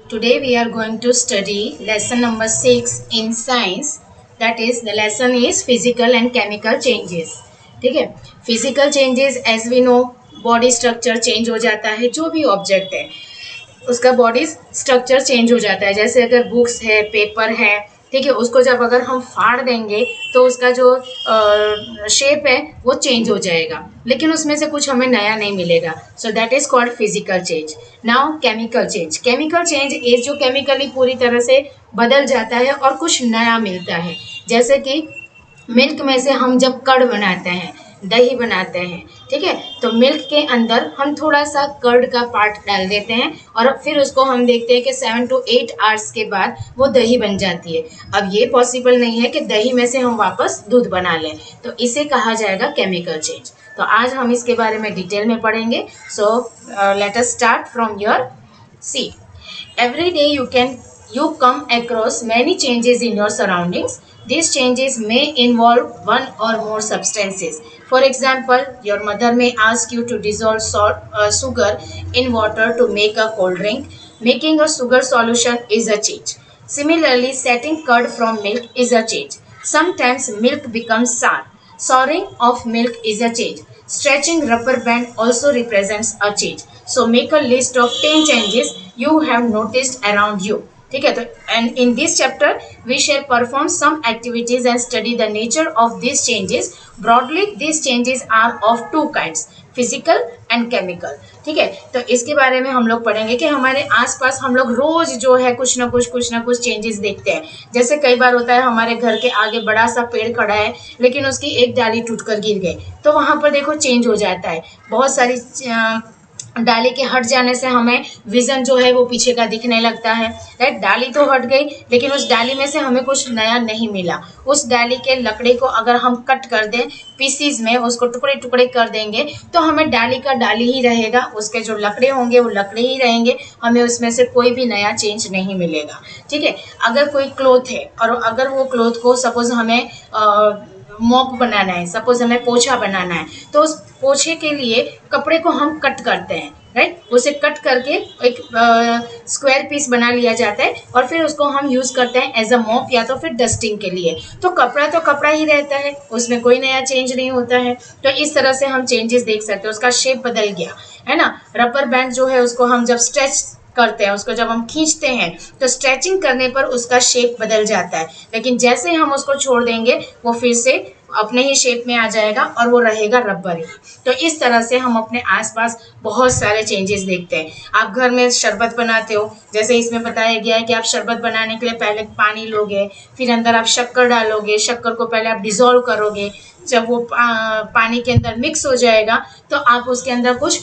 Today we are going to study lesson number 6 in science. That is, the lesson is physical and chemical changes. ठीक है, physical changes as we know, body structure change हो जाता है. जो भी object है उसका body structure change हो जाता है. जैसे अगर बुक्स है, पेपर है, ठीक है, उसको जब अगर हम फाड़ देंगे तो उसका जो शेप है वो चेंज हो जाएगा, लेकिन उसमें से कुछ हमें नया नहीं मिलेगा. So that is called physical change. Now chemical change. Chemical change is जो केमिकली पूरी तरह से बदल जाता है और कुछ नया मिलता है. जैसे कि मिल्क में से हम जब कर्ड बनाते हैं, दही बनाते हैं, ठीक है, तो मिल्क के अंदर हम थोड़ा सा कर्ड का पार्ट डाल देते हैं और फिर उसको हम देखते हैं कि 7 to 8 आवर्स के बाद वो दही बन जाती है. अब ये पॉसिबल नहीं है कि दही में से हम वापस दूध बना लें, तो इसे कहा जाएगा केमिकल चेंज. तो आज हम इसके बारे में डिटेल में पढ़ेंगे. So let us start from your see. Every day you come across many changes in your surroundings. These changes may involve one or more substances. For example, your mother may ask you to dissolve sugar in water to make a cold drink. Making a sugar solution is a change. Similarly, setting curd from milk is a change. Sometimes milk becomes sour. Souring of milk is a change. Stretching rubber band also represents a change. So make a list of 10 changes you have noticed around you. ठीक है, तो and in this chapter we shall perform some activities and study the nature of this changes. Broadly this changes are of two kinds, physical and chemical. ठीक है, तो इसके बारे में हम लोग पढ़ेंगे कि हमारे आसपास हम लोग रोज जो है कुछ ना कुछ चेंजेस देखते हैं. जैसे कई बार होता है हमारे घर के आगे बड़ा सा पेड़ खड़ा है लेकिन उसकी एक डाली टूटकर गिर गई, तो वहां पर देखो चेंज हो जाता है. बहुत सारी डाली के हट जाने से हमें विजन जो है वो पीछे का दिखने लगता है. राइट, डाली तो हट गई लेकिन उस डाली में से हमें कुछ नया नहीं मिला. उस डाली के लकड़ी को अगर हम कट कर दें पीसीज में, उसको टुकड़े टुकड़े कर देंगे तो हमें डाली का डाली ही रहेगा, उसके जो लकड़े होंगे वो लकड़े ही रहेंगे, हमें उसमें से कोई भी नया चेंज नहीं मिलेगा. ठीक है, अगर कोई क्लॉथ है और अगर वो क्लॉथ को सपोज हमें मॉप बनाना है, सपोज हमें पोछा बनाना है, तो उस पोछे के लिए कपड़े को हम कट करते हैं. राइट, उसे कट करके एक स्क्वायर पीस बना लिया जाता है और फिर उसको हम यूज करते हैं एज अ मॉप या तो फिर डस्टिंग के लिए. तो कपड़ा ही रहता है, उसमें कोई नया चेंज नहीं होता है. तो इस तरह से हम चेंजेस देख सकते हैं. उसका शेप बदल गया है ना. रबर बैंड जो है उसको हम जब स्ट्रेच करते हैं, उसको जब हम खींचते हैं तो स्ट्रेचिंग करने पर उसका शेप बदल जाता है, लेकिन जैसे ही हम उसको छोड़ देंगे वो फिर से अपने ही शेप में आ जाएगा और वो रहेगा रबर ही. तो इस तरह से हम अपने आसपास बहुत सारे चेंजेस देखते हैं. आप घर में शरबत बनाते हो, जैसे इसमें बताया गया है कि आप शरबत बनाने के लिए पहले पानी लोगे, फिर अंदर आप शक्कर डालोगे, शक्कर को पहले आप डिसॉल्व करोगे. जब वो पानी के अंदर मिक्स हो जाएगा तो आप उसके अंदर कुछ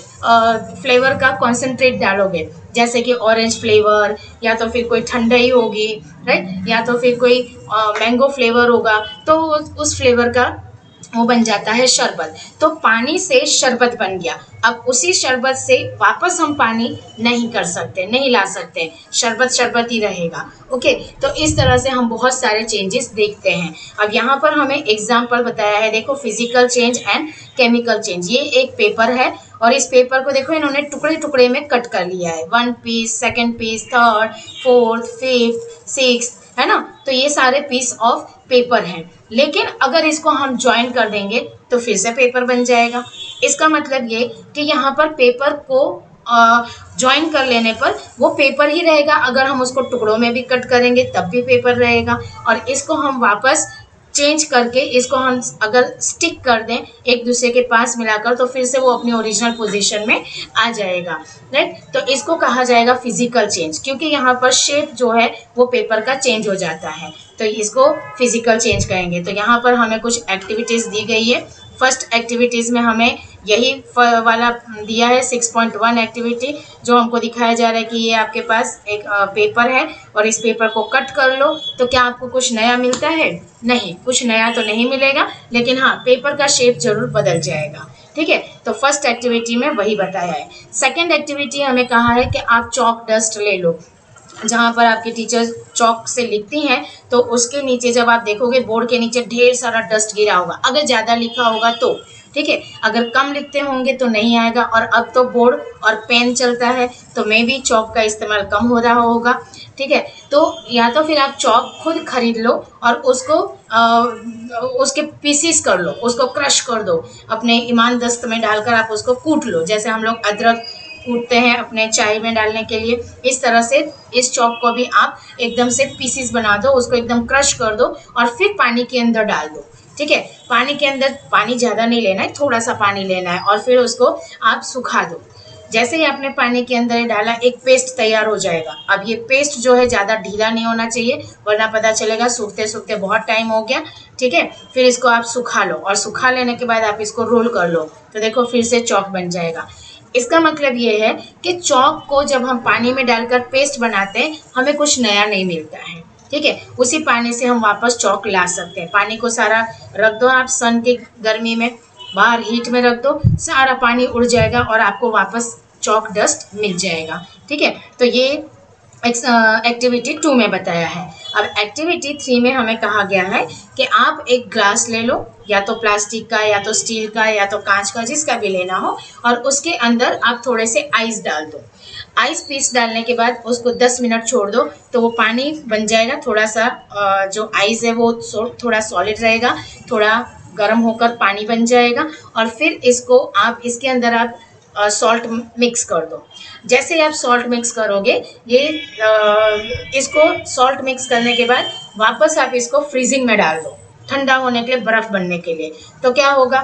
फ्लेवर का कॉन्सेंट्रेट डालोगे, जैसे कि ऑरेंज फ्लेवर या तो फिर कोई ठंडाई होगी, राइट, या तो फिर कोई मैंगो फ्लेवर होगा, तो उस फ्लेवर का वो बन जाता है शरबत. तो पानी से शरबत बन गया. अब उसी शरबत से वापस हम पानी नहीं कर सकते, नहीं ला सकते, शरबत ही रहेगा. ओके, तो इस तरह से हम बहुत सारे चेंजेस देखते हैं. अब यहाँ पर हमें एग्जाम्पल बताया है, देखो, physical change and chemical change. ये एक पेपर है और इस पेपर को देखो इन्होंने टुकड़े टुकड़े में कट कर लिया है. 1 piece, 2nd piece, 3rd, 4th, 5th, 6th, है ना. तो ये सारे पीस ऑफ पेपर हैं, लेकिन अगर इसको हम ज्वाइन कर देंगे तो फिर से पेपर बन जाएगा. इसका मतलब ये कि यहाँ पर पेपर को ज्वाइन कर लेने पर वो पेपर ही रहेगा. अगर हम उसको टुकड़ों में भी कट करेंगे तब भी पेपर रहेगा. और इसको हम वापस चेंज करके इसको हम अगर स्टिक कर दें एक दूसरे के पास मिलाकर तो फिर से वो अपनी ओरिजिनल पोजीशन में आ जाएगा. राइट, तो इसको कहा जाएगा फिजिकल चेंज, क्योंकि यहाँ पर शेप जो है वो पेपर का चेंज हो जाता है, तो इसको फिजिकल चेंज कहेंगे. तो यहाँ पर हमें कुछ एक्टिविटीज दी गई है. फर्स्ट एक्टिविटीज में हमें यही वाला दिया है 6.1 एक्टिविटी, जो हमको दिखाया जा रहा है कि ये आपके पास एक पेपर है और इस पेपर को कट कर लो. तो क्या आपको कुछ नया मिलता है? नहीं, कुछ नया तो नहीं मिलेगा, लेकिन हाँ, पेपर का शेप जरूर बदल जाएगा. ठीक है, तो फर्स्ट एक्टिविटी में वही बताया है. सेकेंड एक्टिविटी हमें कहा है कि आप चॉक डस्ट ले लो. जहाँ पर आपके टीचर चॉक से लिखती हैं तो उसके नीचे जब आप देखोगे बोर्ड के नीचे ढेर सारा डस्ट गिरा होगा. अगर ज़्यादा लिखा होगा ठीक है। अगर कम लिखते होंगे तो नहीं आएगा, और अब तो बोर्ड और पेन चलता है तो मे भी चौक का इस्तेमाल कम हो रहा होगा, ठीक है। तो या तो फिर आप चौक खुद खरीद लो और उसको उसके पीसीस कर लो, उसको क्रश कर दो, अपने ईमान दस्त में डालकर आप उसको कूट लो, जैसे हम लोग अदरक कूटते हैं अपने चाय में डालने के लिए। इस तरह से इस चॉप को भी आप एकदम से पीसीस बना दो, उसको एकदम क्रश कर दो और फिर पानी के अंदर डाल दो, ठीक है। पानी के अंदर पानी ज़्यादा नहीं लेना है, थोड़ा सा पानी लेना है, और फिर उसको आप सुखा दो। जैसे ही आपने पानी के अंदर डाला, एक पेस्ट तैयार हो जाएगा। अब ये पेस्ट जो है ज़्यादा ढीला नहीं होना चाहिए, वरना पता चलेगा सूखते सूखते बहुत टाइम हो गया, ठीक है। फिर इसको आप सुखा लो, और सुखा लेने के बाद आप इसको रोल कर लो, तो देखो फिर से चौक बन जाएगा। इसका मतलब ये है कि चौक को जब हम पानी में डालकर पेस्ट बनाते हैं, हमें कुछ नया नहीं मिलता है, ठीक है। उसी पानी से हम वापस चौक ला सकते हैं। पानी को सारा रख दो आप सन की गर्मी में, बाहर हीट में रख दो, सारा पानी उड़ जाएगा और आपको वापस चौक डस्ट मिल जाएगा, ठीक है। तो ये एक्टिविटी 2 में बताया है। अब एक्टिविटी 3 में हमें कहा गया है कि आप एक ग्लास ले लो, या तो प्लास्टिक का, या तो स्टील का, या तो कांच का, जिसका भी लेना हो, और उसके अंदर आप थोड़े से आइस डाल दो। आइस पीस डालने के बाद उसको 10 मिनट छोड़ दो, तो वो पानी बन जाएगा। थोड़ा सा जो आइस है वो थोड़ा सॉलिड रहेगा, थोड़ा गर्म होकर पानी बन जाएगा, और फिर इसको आप इसके अंदर आप सॉल्ट मिक्स कर दो। जैसे आप सॉल्ट मिक्स करोगे, ये इसको सॉल्ट मिक्स करने के बाद वापस आप इसको फ्रीजिंग में डाल दो, ठंडा होने के लिए, बर्फ़ बनने के लिए। तो क्या होगा,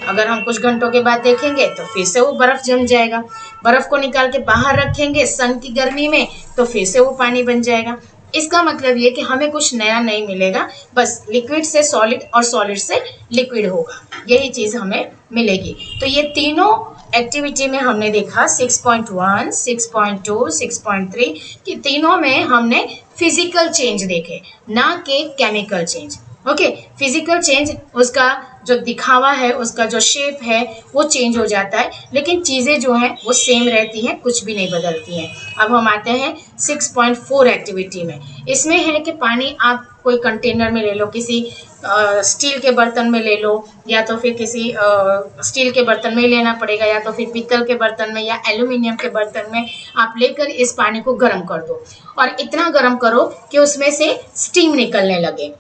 अगर हम कुछ घंटों के बाद देखेंगे तो फिर से वो बर्फ़ जम जाएगा। बर्फ़ को निकाल के बाहर रखेंगे सन की गर्मी में, तो फिर से वो पानी बन जाएगा। इसका मतलब ये कि हमें कुछ नया नहीं मिलेगा, बस लिक्विड से सॉलिड और सॉलिड से लिक्विड होगा, यही चीज़ हमें मिलेगी। तो ये तीनों एक्टिविटी में हमने देखा 6.1, 6.2, 6.3 कि तीनों में हमने फिजिकल चेंज देखे, ना कि chemical change. Okay, physical change उसका जो दिखावा है, उसका जो शेप है वो चेंज हो जाता है, लेकिन चीज़ें जो हैं वो सेम रहती हैं, कुछ भी नहीं बदलती हैं। अब हम आते हैं 6.4 एक्टिविटी में। इसमें है कि पानी आप कोई कंटेनर में ले लो, किसी स्टील के बर्तन में ले लो, या तो फिर किसी स्टील के बर्तन में लेना पड़ेगा, या तो फिर पीतल के बर्तन में या एल्यूमिनियम के बर्तन में आप लेकर इस पानी को गर्म कर दो, और इतना गर्म करो कि उसमें से स्टीम निकलने लगे,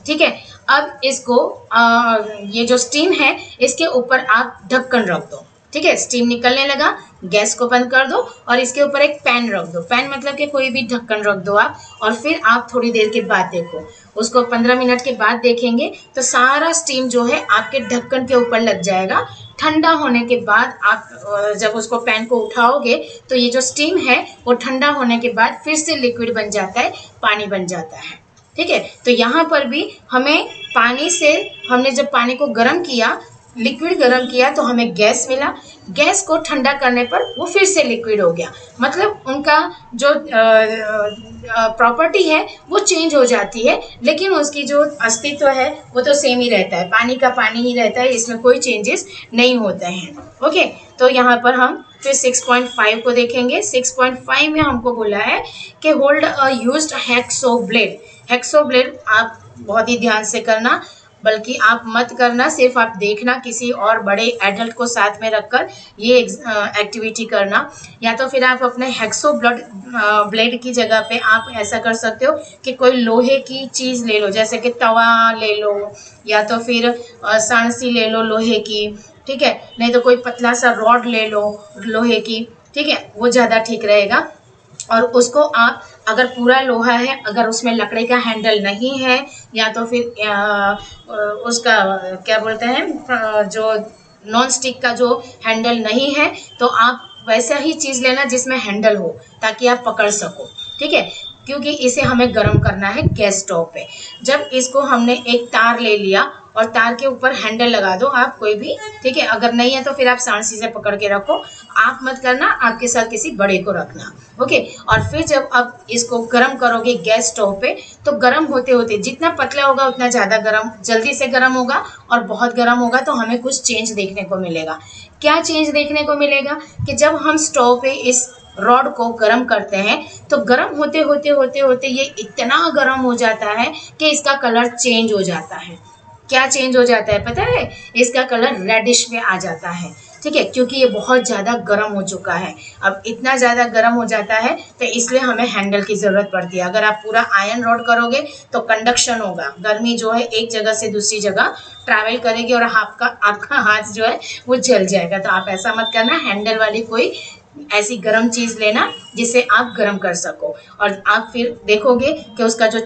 ठीक है। अब इसको ये जो स्टीम है इसके ऊपर आप ढक्कन रख दो, ठीक है। स्टीम निकलने लगा, गैस को बंद कर दो और इसके ऊपर एक पैन रख दो। पैन मतलब कि कोई भी ढक्कन रख दो आप, और फिर आप थोड़ी देर के बाद देखो, उसको 15 मिनट के बाद देखेंगे तो सारा स्टीम जो है आपके ढक्कन के ऊपर लग जाएगा। ठंडा होने के बाद आप जब उसको पैन को उठाओगे तो ये जो स्टीम है वो ठंडा होने के बाद फिर से लिक्विड बन जाता है, पानी बन जाता है, ठीक है। तो यहाँ पर भी हमें पानी से, हमने जब पानी को गर्म किया, लिक्विड गर्म किया, तो हमें गैस मिला। गैस को ठंडा करने पर वो फिर से लिक्विड हो गया, मतलब उनका जो प्रॉपर्टी है वो चेंज हो जाती है, लेकिन उसकी जो अस्तित्व है वो तो सेम ही रहता है, पानी का पानी ही रहता है, इसमें कोई चेंजेस नहीं होते हैं। ओके, तो यहाँ पर हम फिर 6.5 को देखेंगे। 6.5 में हमको बोला है कि hold a used hacksaw blade. Hacksaw blade आप बहुत ही ध्यान से करना, बल्कि आप मत करना, सिर्फ आप देखना, किसी और बड़े एडल्ट को साथ में रखकर ये एक्टिविटी करना। या तो फिर आप अपने हैक्सो ब्लेड की जगह पे आप ऐसा कर सकते हो कि कोई लोहे की चीज़ ले लो, जैसे कि तवा ले लो, या तो फिर सांसी ले लो लोहे की, ठीक है। नहीं तो कोई पतला सा रॉड ले लो लोहे की, ठीक है, वो ज़्यादा ठीक रहेगा। और उसको आप, अगर पूरा लोहा है, अगर उसमें लकड़ी का हैंडल नहीं है, या तो फिर उसका क्या बोलते हैं, जो नॉन स्टिक का जो हैंडल नहीं है, तो आप वैसा ही चीज़ लेना जिसमें हैंडल हो, ताकि आप पकड़ सको, ठीक है। क्योंकि इसे हमें गर्म करना है गैस स्टोव पे। जब इसको हमने एक तार ले लिया और तार के ऊपर हैंडल लगा दो आप कोई भी, ठीक है। अगर नहीं है तो फिर आप सांसी से पकड़ के रखो, आप मत करना, आपके साथ किसी बड़े को रखना, ओके। और फिर जब आप इसको गर्म करोगे गैस स्टोव पे, तो गर्म होते होते जितना पतला होगा उतना ज़्यादा गर्म, जल्दी से गर्म होगा, और बहुत गर्म होगा तो हमें कुछ चेंज देखने को मिलेगा। क्या चेंज देखने को मिलेगा कि जब हम स्टोव पे इस रॉड को गर्म करते हैं, तो गर्म होते होते होते होते ये इतना गर्म हो जाता है कि इसका कलर चेंज हो जाता है। क्या चेंज हो जाता है पता है? इसका कलर रेडिश में आ जाता है, ठीक है, क्योंकि ये बहुत ज़्यादा गर्म हो चुका है। अब इतना ज़्यादा गर्म हो जाता है तो इसलिए हमें हैंडल की ज़रूरत पड़ती है। अगर आप पूरा आयरन रॉड करोगे तो कंडक्शन होगा, गर्मी जो है एक जगह से दूसरी जगह ट्रैवल करेगी और आपका हाथ जो है वो जल जाएगा। तो आप ऐसा मत करना, हैंडल वाली कोई ऐसी गर्म चीज़ लेना जिसे आप गर्म कर सको, और आप फिर देखोगे कि उसका जो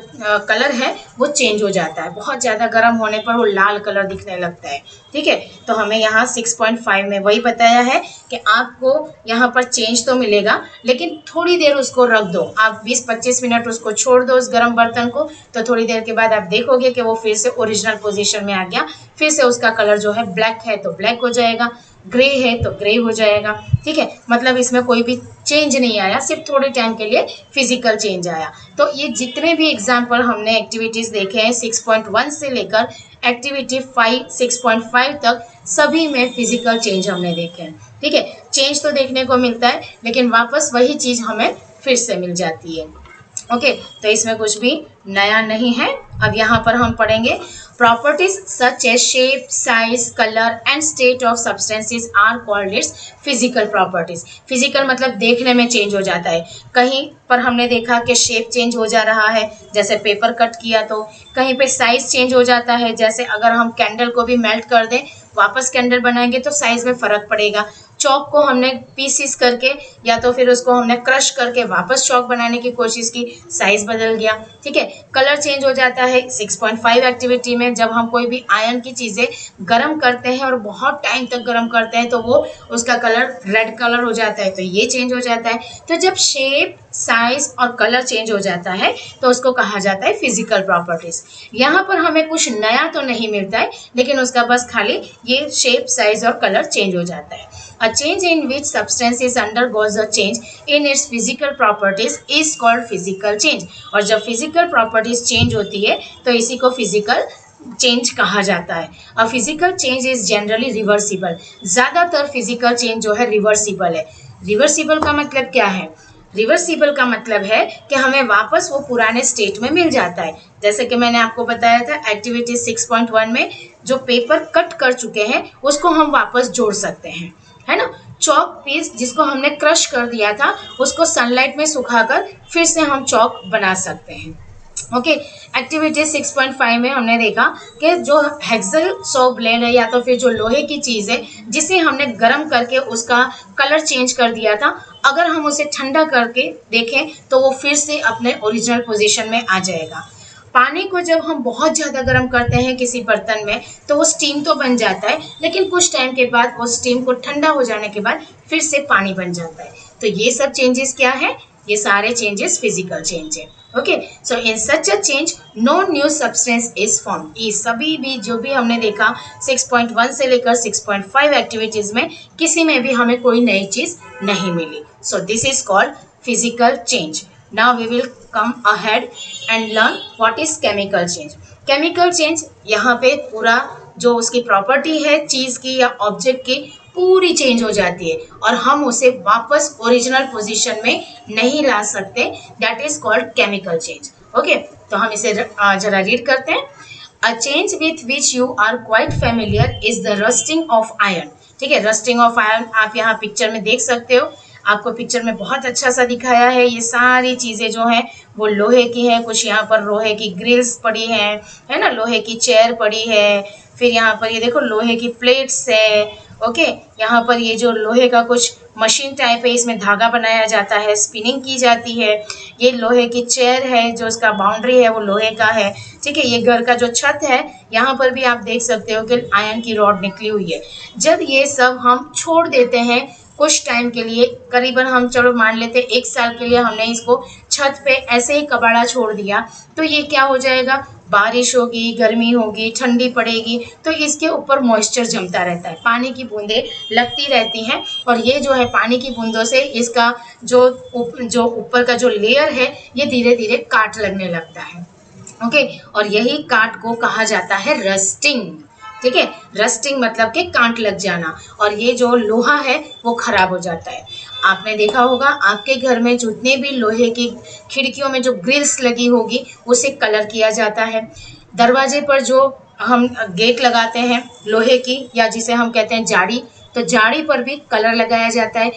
कलर है वो चेंज हो जाता है। बहुत ज़्यादा गर्म होने पर वो लाल कलर दिखने लगता है, ठीक है। तो हमें यहाँ 6.5 में वही बताया है कि आपको यहाँ पर चेंज तो मिलेगा, लेकिन थोड़ी देर उसको रख दो, आप 20-25 मिनट उसको छोड़ दो उस गर्म बर्तन को, तो थोड़ी देर के बाद आप देखोगे कि वो फिर से ओरिजिनल पोजीशन में आ गया। फिर से उसका कलर जो है ब्लैक है तो ब्लैक हो जाएगा, ग्रे है तो ग्रे हो जाएगा, ठीक है। मतलब इसमें कोई भी चेंज नहीं आया, सिर्फ थोड़े टाइम के लिए फिजिकल चेंज आया। तो ये जितने भी एग्जाम्पल हमने एक्टिविटीज देखे हैं 6.1 से लेकर एक्टिविटी 5 6.5 तक, सभी में फिजिकल चेंज हमने देखे हैं, ठीक है। चेंज तो देखने को मिलता है लेकिन वापस वही चीज हमें फिर से मिल जाती है। ओके, तो इसमें कुछ भी नया नहीं है। अब यहाँ पर हम पढ़ेंगे properties such as shape, size, colour and state of substances are called its physical properties. Physical मतलब देखने में चेंज हो जाता है। कहीं पर हमने देखा कि शेप चेंज हो जा रहा है, जैसे पेपर कट किया, तो कहीं पे साइज चेंज हो जाता है, जैसे अगर हम कैंडल को भी मेल्ट कर दें वापस कैंडल बनाएंगे तो साइज में फर्क पड़ेगा। चौक को हमने पीसीस करके या तो फिर उसको हमने क्रश करके वापस चौक बनाने की कोशिश की, साइज बदल गया, ठीक है। कलर चेंज हो जाता है 6.5 एक्टिविटी में, जब हम कोई भी आयरन की चीज़ें गर्म करते हैं और बहुत टाइम तक गर्म करते हैं तो वो उसका कलर रेड कलर हो जाता है, तो ये चेंज हो जाता है। तो जब शेप, साइज और कलर चेंज हो जाता है तो उसको कहा जाता है फिजिकल प्रॉपर्टीज। यहाँ पर हमें कुछ नया तो नहीं मिलता है, लेकिन उसका बस खाली ये शेप, साइज और कलर चेंज हो जाता है। A change in which substances undergoes a change in its physical properties is called physical change। और जब physical properties change होती है तो इसी को physical चेंज कहा जाता है। और physical change is generally reversible. ज़्यादातर फिजिकल चेंज जो है रिवर्सिबल है। रिवर्सिबल का मतलब क्या है? रिवर्सिबल का मतलब है कि हमें वापस वो पुराने स्टेट में मिल जाता है। जैसे कि मैंने आपको बताया था एक्टिविटी 6.1 में, जो पेपर कट कर चुके हैं उसको हम वापस जोड़ सकते हैं, है ना। चौक पीस जिसको हमने क्रश कर दिया था उसको सनलाइट में सुखाकर फिर से हम चौक बना सकते हैं। ओके, एक्टिविटी 6.5 में हमने देखा कि जो हेक्सल सॉ ब्लेड है या तो फिर जो लोहे की चीज़ है जिसे हमने गर्म करके उसका कलर चेंज कर दिया था, अगर हम उसे ठंडा करके देखें तो वो फिर से अपने ओरिजिनल पोजीशन में आ जाएगा। पानी को जब हम बहुत ज़्यादा गर्म करते हैं किसी बर्तन में तो वो स्टीम तो बन जाता है, लेकिन कुछ टाइम के बाद वो स्टीम को ठंडा हो जाने के बाद फिर से पानी बन जाता है। तो ये सब चेंजेस क्या है? ये सारे चेंजेस फिजिकल चेंज है। Okay, so in such a change no new substance is form. ये सभी भी जो भी हमने देखा 6.1 से लेकर 6.5 एक्टिविटीज में किसी में भी हमें कोई नई चीज नहीं मिली। So this is called physical change. Now we will come ahead and learn what is chemical change. Chemical change यहाँ पे पूरा जो उसकी प्रॉपर्टी है चीज़ की या ऑब्जेक्ट की पूरी चेंज हो जाती है और हम उसे वापस ओरिजिनल पोजीशन में नहीं ला सकते। That is called chemical change. Okay, तो हम इसे जरा रीड करते हैं। A change with which you are quite familiar is the rusting of iron. ठीक है, रस्टिंग ऑफ आयरन आप यहाँ पिक्चर में देख सकते हो। आपको पिक्चर में बहुत अच्छा सा दिखाया है। ये सारी चीज़ें जो हैं वो लोहे की है। कुछ यहाँ पर लोहे की ग्रिल्स पड़ी हैं, है ना, लोहे की चेयर पड़ी है। फिर यहाँ पर ये देखो लोहे की प्लेट्स है। ओके, यहाँ पर ये जो लोहे का कुछ मशीन टाइप है, इसमें धागा बनाया जाता है, स्पिनिंग की जाती है। ये लोहे की चेयर है, जो इसका बाउंड्री है वो लोहे का है। ठीक है, ये घर का जो छत है यहाँ पर भी आप देख सकते हो कि आयरन की रॉड निकली हुई है। जब ये सब हम छोड़ देते हैं कुछ टाइम के लिए, करीबन हम चलो मान लेते 1 साल के लिए हमने इसको छत पे ऐसे ही कबाड़ा छोड़ दिया, तो ये क्या हो जाएगा, बारिश होगी, गर्मी होगी, ठंडी पड़ेगी तो इसके ऊपर मॉइस्चर जमता रहता है, पानी की बूंदें लगती रहती हैं और ये जो है पानी की बूंदों से इसका जो ऊपर का जो लेयर है ये धीरे धीरे काट लगने लगता है। ओके, और यही काट को कहा जाता है रस्टिंग। ठीक है, रस्टिंग मतलब कि कांट लग जाना, और ये जो लोहा है वो खराब हो जाता है। आपने देखा होगा आपके घर में जितने भी लोहे की खिड़कियों में जो ग्रिल्स लगी होगी उसे कलर किया जाता है। दरवाजे पर जो हम गेट लगाते हैं लोहे की, या जिसे हम कहते हैं जाड़ी, तो जाड़ी पर भी कलर लगाया जाता है।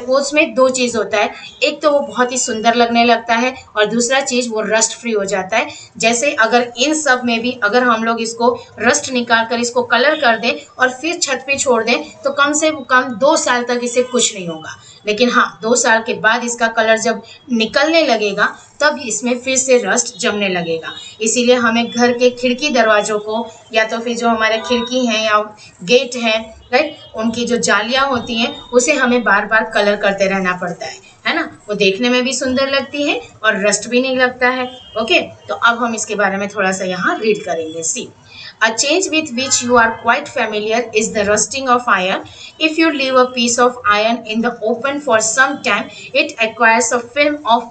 उसमें दो चीज़ होता है, एक तो वो बहुत ही सुंदर लगने लगता है और दूसरा चीज़ वो रस्ट फ्री हो जाता है। जैसे अगर इन सब में भी अगर हम लोग इसको रस्ट निकाल कर इसको कलर कर दें और फिर छत पे छोड़ दें तो कम से कम 2 साल तक इसे कुछ नहीं होगा। लेकिन हाँ, 2 साल के बाद इसका कलर जब निकलने लगेगा तब इसमें फिर से रस्ट जमने लगेगा। इसीलिए हमें घर के खिड़की दरवाजों को, या तो फिर जो हमारे खिड़की हैं या गेट हैं, राइट, उनकी जो जालियां होती हैं उसे हमें बार बार कलर करते रहना पड़ता है ना। वो देखने में भी सुंदर लगती है और रस्ट भी नहीं लगता है। ओके, तो अब हम इसके बारे में थोड़ा सा यहाँ रीड करेंगे। सी, a change with which you are quite familiar is the rusting of iron. If you leave a piece of iron in the open for some time, it acquires a film of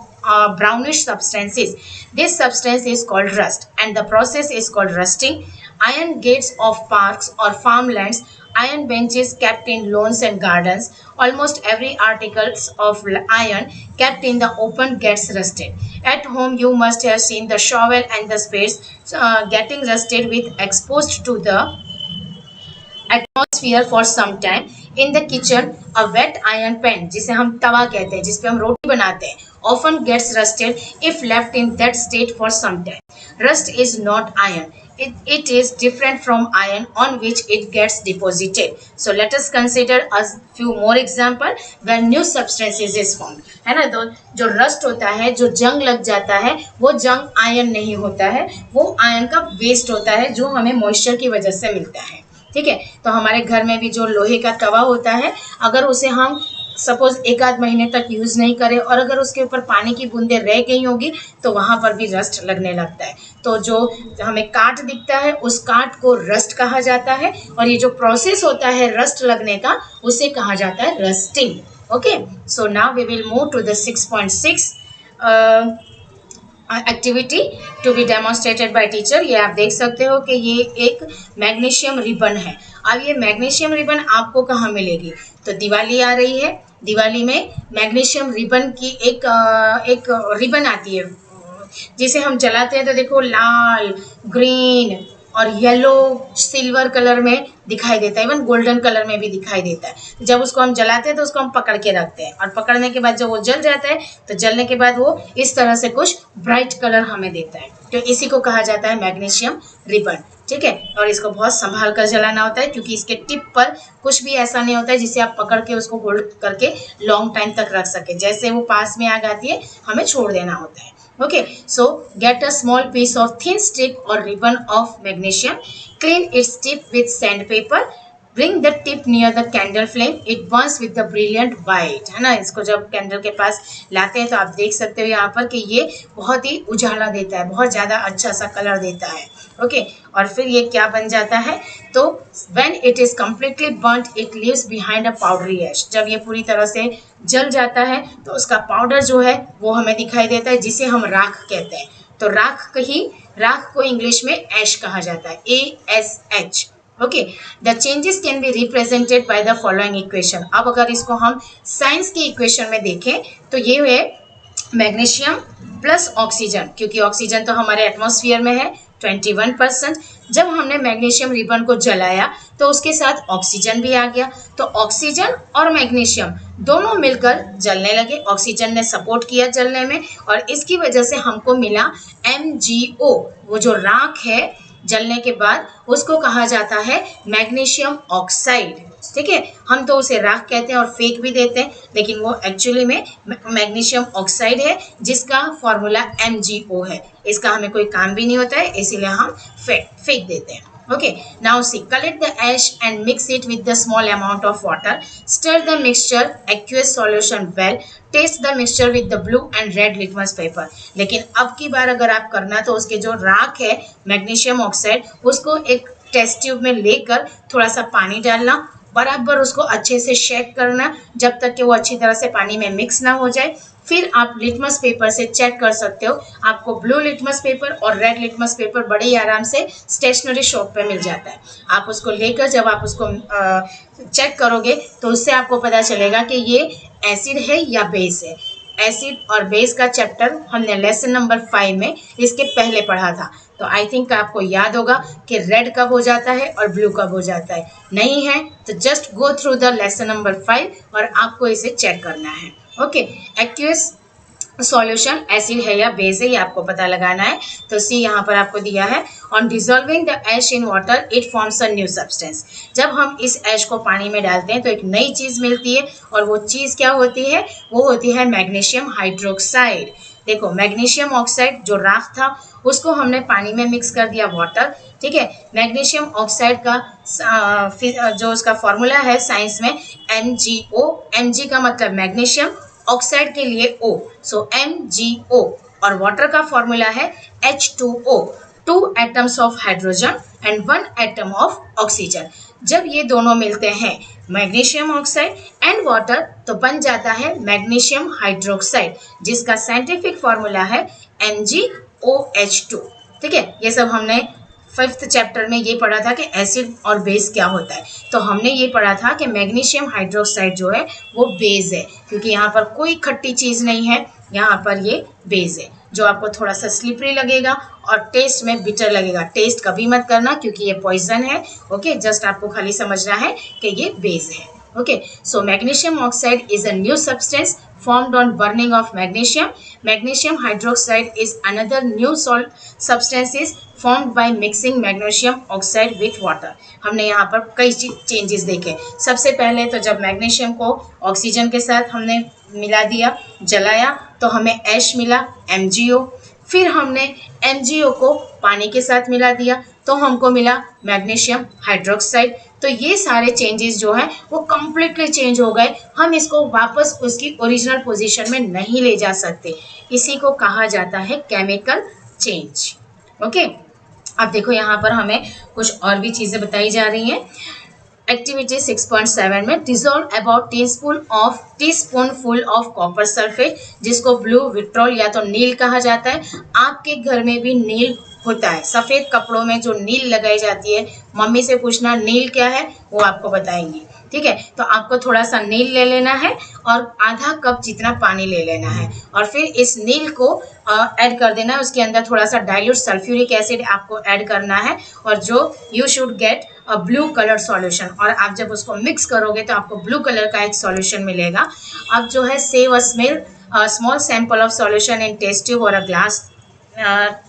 brownish substances. This substance is called rust, and the process is called rusting. Iron gates of parks or farmlands, iron benches kept in lawns and gardens. Almost every article of iron kept in the open gets rusted. At home, you must have seen the shovel and the spades getting rusted with exposed to the atmosphere for some time. In the kitchen, a wet iron pan, जिसे हम तवा कहते हैं, जिस पे हम रोटी बनाते हैं, often gets rusted if left in that state for some time. Rust is not iron. It is different from iron on which it gets deposited. So let us consider a few more example where new substances is formed. है ना, तो जो rust होता है, जो जंग लग जाता है, वो जंग आयन नहीं होता है, वो आयन का वेस्ट होता है जो हमें मॉइस्चर की वजह से मिलता है। ठीक है, तो हमारे घर में भी जो लोहे का तवा होता है, अगर उसे हम सपोज 1 आध महीने तक यूज नहीं करें और अगर उसके ऊपर पानी की बूंदें रह गई होगी तो वहां पर भी रस्ट लगने लगता है। तो जो हमें काट दिखता है उस काट को रस्ट कहा जाता है और ये जो प्रोसेस होता है रस्ट लगने का उसे कहा जाता है rusting. Okay, so now we will move to the 6.6 activity to be demonstrated by teacher. ये आप देख सकते हो कि ये एक मैग्नीशियम रिबन है। अब ये मैग्नीशियम रिबन आपको कहाँ मिलेगी? तो दिवाली आ रही है, दिवाली में मैग्नीशियम रिबन की एक रिबन आती है जिसे हम जलाते हैं तो देखो लाल, ग्रीन और येलो, सिल्वर कलर में दिखाई देता है, इवन गोल्डन कलर में भी दिखाई देता है। जब उसको हम जलाते हैं तो उसको हम पकड़ के रखते हैं और पकड़ने के बाद जब वो जल जाता है तो जलने के बाद वो इस तरह से कुछ ब्राइट कलर हमें देता है, तो इसी को कहा जाता है मैग्नीशियम रिबन। ठीक है, और इसको बहुत संभाल कर जलाना होता है क्योंकि इसके टिप पर कुछ भी ऐसा नहीं होता है जिसे आप पकड़ के उसको होल्ड करके लॉन्ग टाइम तक रख सके। जैसे वो पास में आग आती है हमें छोड़ देना होता है। Okay, so get a small piece of thin stick or ribbon of magnesium. Clean its tip with sandpaper. Bring the tip near the candle flame. It burns with the brilliant white. है ना, इसको जब candle के पास लाते हैं तो आप देख सकते हो यहाँ पर कि ये बहुत ही उजाला देता है, बहुत ज़्यादा अच्छा सा कलर देता है। ओके, और फिर ये क्या बन जाता है? तो when it is completely burnt, it leaves behind a powdery ash. जब ये पूरी तरह से जल जाता है तो उसका पाउडर जो है वो हमें दिखाई देता है जिसे हम राख कहते हैं। तो राख को इंग्लिश में ऐश कहा जाता है, ASH। Okay, the changes can be represented by the following equation. अब अगर इसको हम साइंस की इक्वेशन में देखें तो ये है मैग्नीशियम प्लस ऑक्सीजन, क्योंकि ऑक्सीजन तो हमारे एटमॉस्फेयर में है 21%। जब हमने मैग्नीशियम रिबन को जलाया तो उसके साथ ऑक्सीजन भी आ गया, तो ऑक्सीजन और मैग्नीशियम दोनों मिलकर जलने लगे। ऑक्सीजन ने सपोर्ट किया जलने में और इसकी वजह से हमको मिला MgO। वो जो राख है जलने के बाद उसको कहा जाता है मैग्नीशियम ऑक्साइड। ठीक है, हम तो उसे राख कहते हैं और फेंक भी देते हैं, लेकिन वो एक्चुअली में मैग्नीशियम ऑक्साइड है जिसका फॉर्मूला MgO है। इसका हमें कोई काम भी नहीं होता है, इसीलिए हम फेंक देते हैं। Okay, now see, collect the ash and mix it with the small amount of water. Stir the mixture, aqueous solution well. Taste the mixture with the blue and red litmus paper. लेकिन अब की बार अगर आप करना तो उसके जो राख है मैग्नीशियम ऑक्साइड उसको एक टेस्ट ट्यूब में लेकर थोड़ा सा पानी डालना, बराबर उसको अच्छे से शेक करना जब तक कि वो अच्छी तरह से पानी में मिक्स ना हो जाए। फिर आप लिटमस पेपर से चेक कर सकते हो, आपको ब्लू लिटमस पेपर और रेड लिटमस पेपर बड़े ही आराम से स्टेशनरी शॉप पे मिल जाता है। आप उसको लेकर जब आप उसको चेक करोगे तो उससे आपको पता चलेगा कि ये एसिड है या बेस है। एसिड और बेस का चैप्टर हमने लेसन नंबर 5 में इसके पहले पढ़ा था, तो आई थिंक आपको याद होगा कि रेड कब हो जाता है और ब्लू कब हो जाता है। नहीं है तो just go through the lesson number 5 और आपको इसे चेक करना है। ओके, एक्यूएस सॉल्यूशन एसिड है या बेस है ये आपको पता लगाना है। तो सी यहाँ पर आपको दिया है, on dissolving the ash in water it forms a new substance. जब हम इस एश को पानी में डालते हैं तो एक नई चीज मिलती है, और वो चीज क्या होती है? वो होती है मैग्नीशियम हाइड्रोक्साइड। देखो, मैग्नीशियम ऑक्साइड जो राख था उसको हमने पानी में मिक्स कर दिया, वाटर, ठीक है। मैग्नीशियम ऑक्साइड का जो उसका फॉर्मूला है साइंस में MgO। Mg का मतलब मैग्नीशियम, ऑक्साइड के लिए O, सो MgO। और वाटर का फॉर्मूला है H2O, 2 atoms of hydrogen and 1 atom of oxygen. जब ये दोनों मिलते हैं मैग्नीशियम ऑक्साइड एंड वाटर तो बन जाता है मैग्नीशियम हाइड्रोक्साइड, जिसका साइंटिफिक फॉर्मूला है MgOH2। ठीक है, ये सब हमने 5th चैप्टर में ये पढ़ा था कि एसिड और बेस क्या होता है। तो हमने ये पढ़ा था कि मैग्नीशियम हाइड्रोक्साइड जो है वो बेस है, क्योंकि यहाँ पर कोई खट्टी चीज नहीं है, यहाँ पर ये बेस है जो आपको थोड़ा सा स्लिपरी लगेगा और टेस्ट में बिटर लगेगा। टेस्ट कभी मत करना क्योंकि ये पॉइजन है। ओके, जस्ट आपको खाली समझना है कि ये बेस है। Okay, so magnesium oxide is a new substance formed on burning of magnesium. Magnesium hydroxide is another new substance is formed by mixing magnesium oxide with water. हमने यहाँ पर कई चेंजेस देखे। सबसे पहले तो जब मैग्नीशियम को ऑक्सीजन के साथ हमने मिला दिया, जलाया, तो हमें ऐश मिला MgO। फिर हमने MgO को पानी के साथ मिला दिया तो हमको मिला मैग्नीशियम हाइड्रोक्साइड। तो ये सारे चेंजेस जो हैं वो कम्प्लीटली चेंज हो गए। हम इसको वापस उसकी ओरिजिनल पोजीशन में नहीं ले जा सकते। इसी को कहा जाता है केमिकल चेंज। ओके, अब देखो यहाँ पर हमें कुछ और भी चीज़ें बताई जा रही हैं। एक्टिविटी 6.7 में dissolve about teaspoonful of copper sulphate, जिसको ब्लू विट्रोल या तो नील कहा जाता है। आपके घर में भी नील होता है, सफेद कपड़ों में जो नील लगाई जाती है। मम्मी से पूछना नील क्या है, वो आपको बताएंगी। ठीक है, तो आपको थोड़ा सा नील ले लेना है और आधा कप जितना पानी ले लेना है, और फिर इस नील को ऐड कर देना है। उसके अंदर थोड़ा सा डाइल्यूट सल्फ्यूरिक एसिड आपको ऐड करना है, और जो you should get a blue colour solution. और आप जब उसको मिक्स करोगे तो आपको ब्लू कलर का एक सॉल्यूशन मिलेगा। अब जो है save a small sample of solution in test tube और a glass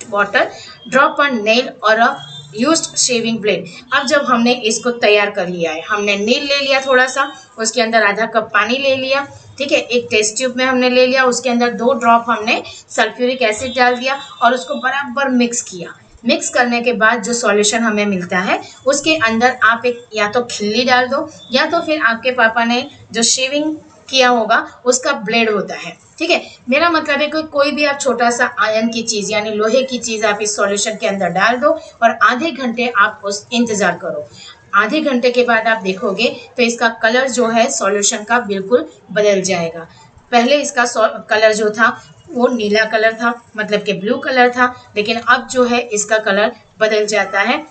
water, drop a nail और अ यूज्ड शेविंग ब्लेड। अब जब हमने इसको तैयार कर लिया है, हमने नील ले लिया थोड़ा सा, उसके अंदर आधा कप पानी ले लिया, ठीक है, एक टेस्ट ट्यूब में हमने ले लिया, उसके अंदर 2 ड्रॉप हमने सल्फ्यूरिक एसिड डाल दिया और उसको बराबर मिक्स किया। मिक्स करने के बाद जो सॉल्यूशन हमें मिलता है उसके अंदर आप एक या तो खिल्ली डाल दो, या तो फिर आपके पापा ने जो शेविंग किया होगा उसका ब्लेड होता है। ठीक है, मेरा मतलब है कि कोई भी आप छोटा सा आयरन की चीज यानी लोहे की चीज आप इस सॉल्यूशन के अंदर डाल दो और आधे घंटे आप उस इंतजार करो। आधे घंटे के बाद आप देखोगे तो इसका कलर जो है सॉल्यूशन का बिल्कुल बदल जाएगा। पहले इसका कलर जो था वो नीला कलर था, मतलब कि ब्लू कलर था, लेकिन अब जो है इसका कलर बदल जाता है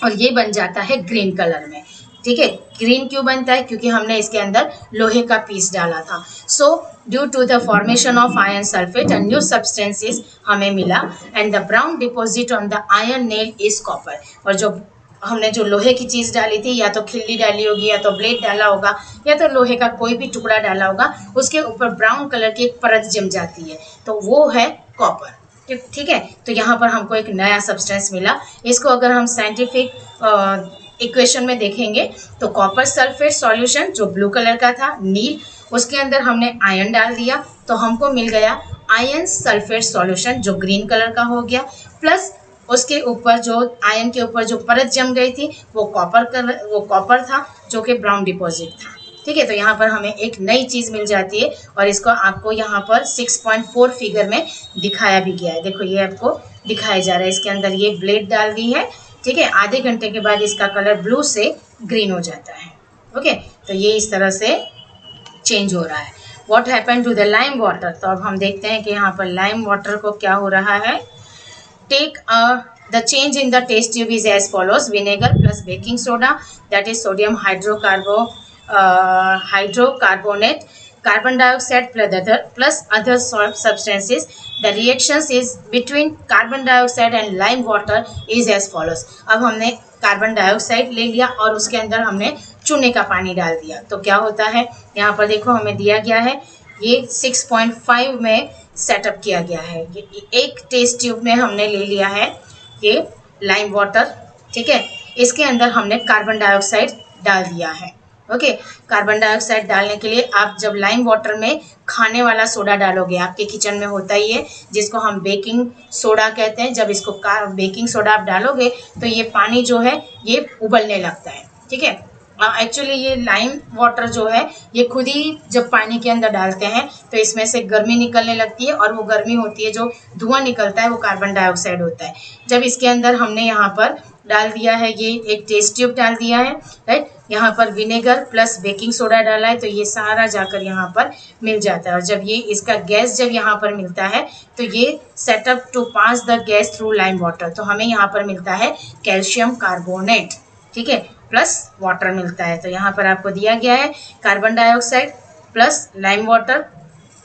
और ये बन जाता है ग्रीन कलर में। ठीक है, ग्रीन क्यों बनता है? क्योंकि हमने इसके अंदर लोहे का पीस डाला था। So due to the formation of iron sulphate and new substances हमें मिला, and the brown deposit on the iron nail is copper. और जो हमने जो लोहे की चीज डाली थी, या तो खिल्ली डाली होगी, या तो ब्लेड डाला होगा, या तो लोहे का कोई भी टुकड़ा डाला होगा, उसके ऊपर ब्राउन कलर की एक परत जम जाती है, तो वो है कॉपर। ठीक है, तो यहाँ पर हमको एक नया सब्सटेंस मिला। इसको अगर हम साइंटिफिक इक्वेशन में देखेंगे तो कॉपर सल्फेट सॉल्यूशन जो ब्लू कलर का था, नील, उसके अंदर हमने आयरन डाल दिया तो हमको मिल गया आयरन सल्फेट सॉल्यूशन जो ग्रीन कलर का हो गया, प्लस उसके ऊपर जो आयरन के ऊपर जो परत जम गई थी वो कॉपर था जो कि ब्राउन डिपॉजिट था। ठीक है, तो यहाँ पर हमें एक नई चीज मिल जाती है और इसको आपको यहाँ पर 6.4 फिगर में दिखाया भी गया है। देखो ये आपको दिखाया जा रहा है, इसके अंदर ये ब्लेड डाल दी है। ठीक है, आधे घंटे के बाद इसका कलर ब्लू से ग्रीन हो जाता है। ओके, तो ये इस तरह से चेंज हो रहा है। What happen to the lime water? तो अब हम देखते हैं कि यहाँ पर लाइम वाटर को क्या हो रहा है। Take the change in the test tube is as follows: vinegar plus baking soda, that is sodium hydrocarbonate, carbon dioxide plus other substances. The reactions is between carbon dioxide and lime water is as follows. अब हमने carbon dioxide ले लिया और उसके अंदर हमने चूने का पानी डाल दिया तो क्या होता है, यहाँ पर देखो हमें दिया गया है ये 6.5 में सेटअप किया गया है। एक टेस्ट ट्यूब में हमने ले लिया है ये लाइम वाटर, ठीक है। इसके अंदर हमने कार्बन डाइऑक्साइड डाल दिया है। ओके, कार्बन डाइऑक्साइड डालने के लिए आप जब लाइम वाटर में खाने वाला सोडा डालोगे, आपके किचन में होता ही है जिसको हम बेकिंग सोडा कहते हैं, जब इसको बेकिंग सोडा आप डालोगे तो ये पानी जो है ये उबलने लगता है, ठीक है। एक्चुअली ये लाइम वाटर जो है ये खुद ही जब पानी के अंदर डालते हैं तो इसमें से गर्मी निकलने लगती है और वो गर्मी होती है जो धुआं निकलता है वो कार्बन डाइऑक्साइड होता है। जब इसके अंदर हमने यहाँ पर डाल दिया है ये एक टेस्ट ट्यूब डाल दिया है, राइट, यहाँ पर विनेगर प्लस बेकिंग सोडा डाला है तो ये सारा जाकर यहाँ पर मिल जाता है। और जब ये इसका गैस जब यहाँ पर मिलता है तो ये setup to pass the gas through lime water, तो हमें यहाँ पर मिलता है कैल्शियम कार्बोनेट, ठीक है, प्लस वाटर मिलता है। तो यहाँ पर आपको दिया गया है carbon dioxide plus lime water,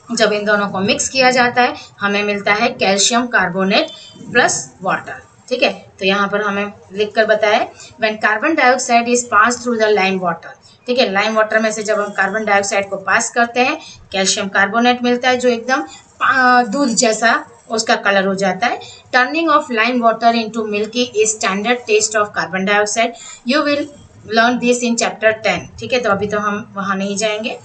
जब इन दोनों को मिक्स किया जाता है हमें मिलता है कैल्शियम कार्बोनेट प्लस वाटर, ठीक है। तो यहाँ पर हमें लिख कर बताया when carbon dioxide is pass through the lime water, ठीक है, लाइम वाटर में से जब हम कार्बन डाइऑक्साइड को पास करते हैं कैल्शियम कार्बोनेट मिलता है जो एकदम दूध जैसा उसका कलर हो जाता है। Turning of lime water into milky is standard test of carbon dioxide, you will learn this in chapter 10, ठीक है, तो अभी तो हम वहाँ नहीं जाएंगे।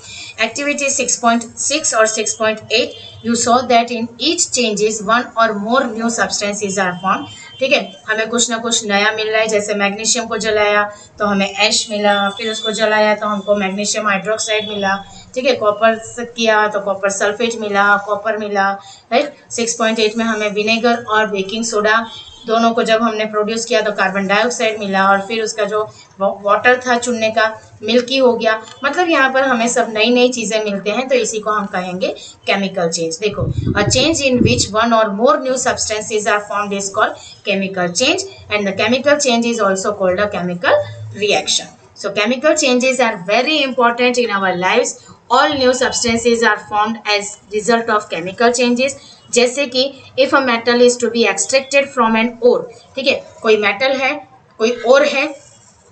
एक्टिविटी 6.6 और 6.8 you saw that in each changes one और more new substances are form, ठीक है, हमें कुछ ना कुछ नया मिल रहा है। जैसे मैग्नीशियम को जलाया तो हमें ऐश मिला, फिर उसको जलाया तो हमको मैग्नीशियम हाइड्रोक्साइड मिला, ठीक है, कॉपर किया तो कॉपर सल्फेट मिला, कॉपर मिला, राइट। 6.8 में हमें विनेगर और बेकिंग सोडा दोनों को जब हमने प्रोड्यूस किया तो कार्बन डाइऑक्साइड मिला और फिर उसका जो वाटर था चुनने का मिल्की हो गया। मतलब यहाँ पर हमें सब नई नई चीज़ें मिलते हैं तो इसी को हम कहेंगे केमिकल चेंज। देखो, a change in which one और more new substances are formed is called chemical change and the chemical change is also called a chemical reaction. So chemical changes are very important in our lives. All new substances are formed as result of chemical changes. जैसे कि if a metal is to be extracted from an ore, ठीक है, कोई metal है, कोई ओर है,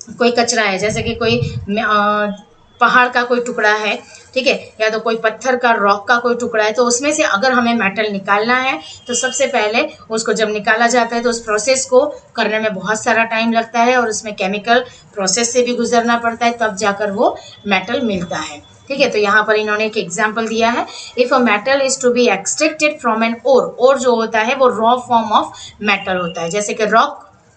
कोई कचरा है, जैसे कि कोई पहाड़ का कोई टुकड़ा है, ठीक है, या तो कोई पत्थर का रॉक का कोई टुकड़ा है, तो उसमें से अगर हमें मेटल निकालना है तो सबसे पहले उसको जब निकाला जाता है तो उस प्रोसेस को करने में बहुत सारा टाइम लगता है और उसमें केमिकल प्रोसेस से भी गुजरना पड़ता है, तब जाकर वो मेटल मिलता है, ठीक है। तो यहाँ पर इन्होंने एक एग्जाम्पल दिया है, if a metal is to be extracted from an ore जो होता है वो रॉ फॉर्म ऑफ मेटल होता है, जैसे कि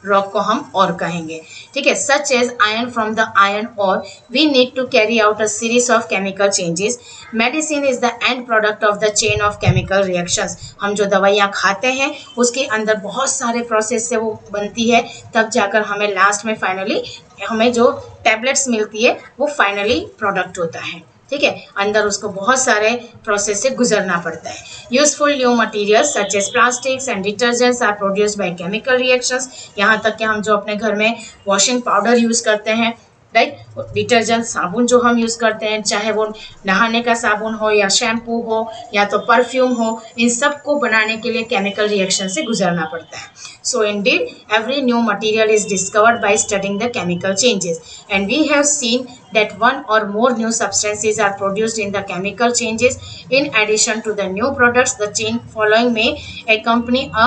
रॉक को हम और कहेंगे, ठीक है। Such as iron from the iron और we need to carry out a series of chemical changes. Medicine is the end product of the chain of chemical reactions. हम जो दवाइयाँ खाते हैं उसके अंदर बहुत सारे प्रोसेस से वो बनती है, तब जाकर हमें लास्ट में फाइनली हमें जो टैबलेट्स मिलती है वो फाइनली प्रोडक्ट होता है, ठीक है। अंदर उसको बहुत सारे प्रोसेस से गुजरना पड़ता है। Useful new materials such as plastics and detergents are produced by chemical reactions. यहाँ तक कि हम जो अपने घर में वॉशिंग पाउडर यूज़ करते हैं, राइट, डिटर्जेंट साबुन जो हम यूज़ करते हैं, चाहे वो नहाने का साबुन हो या शैम्पू हो या तो परफ्यूम हो, इन सब को बनाने के लिए केमिकल रिएक्शन से गुजरना पड़ता है। So indeed every new material is discovered by studying the chemical changes and we have seen that one or more new substances are produced in the chemical changes. In addition to the new products, the chain following may accompany a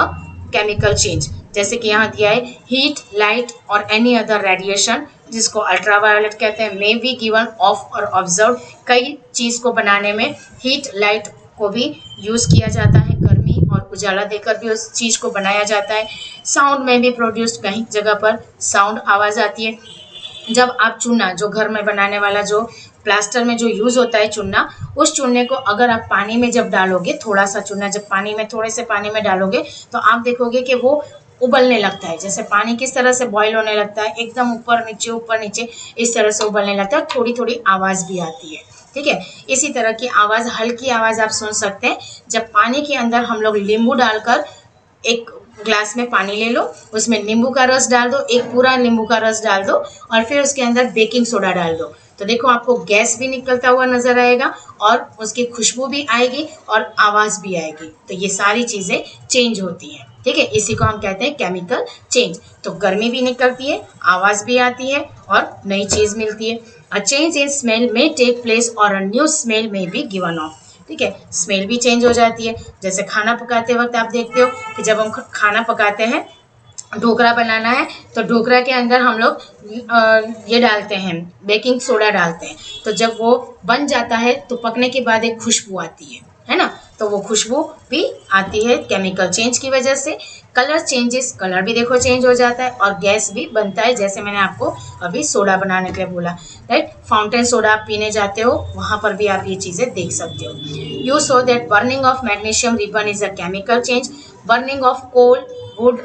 chemical change. जैसे कि यहाँ दिया है heat, light और any other radiation जिसको ultraviolet कहते हैं may be given of और ऑब्जर्व। कई चीज़ को बनाने में हीट, लाइट को भी यूज़ किया जाता है, गर्मी और उजाला देकर भी उस चीज़ को बनाया जाता है। साउंड में भी प्रोड्यूस्ड, कहीं जगह पर साउंड आवाज़ आती है। जब आप चूना जो घर में बनाने वाला जो प्लास्टर में जो यूज़ होता है चूना, उस चूने को अगर आप पानी में जब डालोगे, थोड़ा सा चूना जब पानी में थोड़े से पानी में डालोगे तो आप देखोगे कि वो उबलने लगता है। जैसे पानी किस तरह से बॉईल होने लगता है, एकदम ऊपर नीचे इस तरह से उबलने लगता है, थोड़ी थोड़ी आवाज़ भी आती है, ठीक है। इसी तरह की आवाज़, हल्की आवाज़ आप सुन सकते हैं जब पानी के अंदर हम लोग नींबू डालकर, एक ग्लास में पानी ले लो, उसमें नींबू का रस डाल दो, एक पूरा नींबू का रस डाल दो और फिर उसके अंदर बेकिंग सोडा डाल दो, तो देखो आपको गैस भी निकलता हुआ नजर आएगा और उसकी खुशबू भी आएगी और आवाज भी आएगी। तो ये सारी चीजें चेंज होती हैं, ठीक है, इसी को हम कहते हैं केमिकल चेंज। तो गर्मी भी निकलती है, आवाज भी आती है और नई चीज मिलती है। अ चेंज इन स्मेल में टेक प्लेस और अ न्यू स्मेल में बी गिवन ऑफ, ठीक है, स्मेल भी चेंज हो जाती है। जैसे खाना पकाते वक्त आप देखते हो कि जब हम खाना पकाते हैं, ढोकला बनाना है तो ढोकला के अंदर हम लोग ये डालते हैं, बेकिंग सोडा डालते हैं। तो जब वो बन जाता है तो पकने के बाद एक खुशबू आती है ना, तो वो खुशबू भी आती है केमिकल चेंज की वजह से। कलर चेंजेस, कलर भी देखो चेंज हो जाता है और गैस भी बनता है, जैसे मैंने आपको अभी सोडा बनाने के लिए बोला, राइट। फाउंटेन सोडा आप पीने जाते हो, वहां पर भी आप ये चीजें देख सकते हो। You saw that burning of magnesium ribbon is a chemical change, burning of coal, wood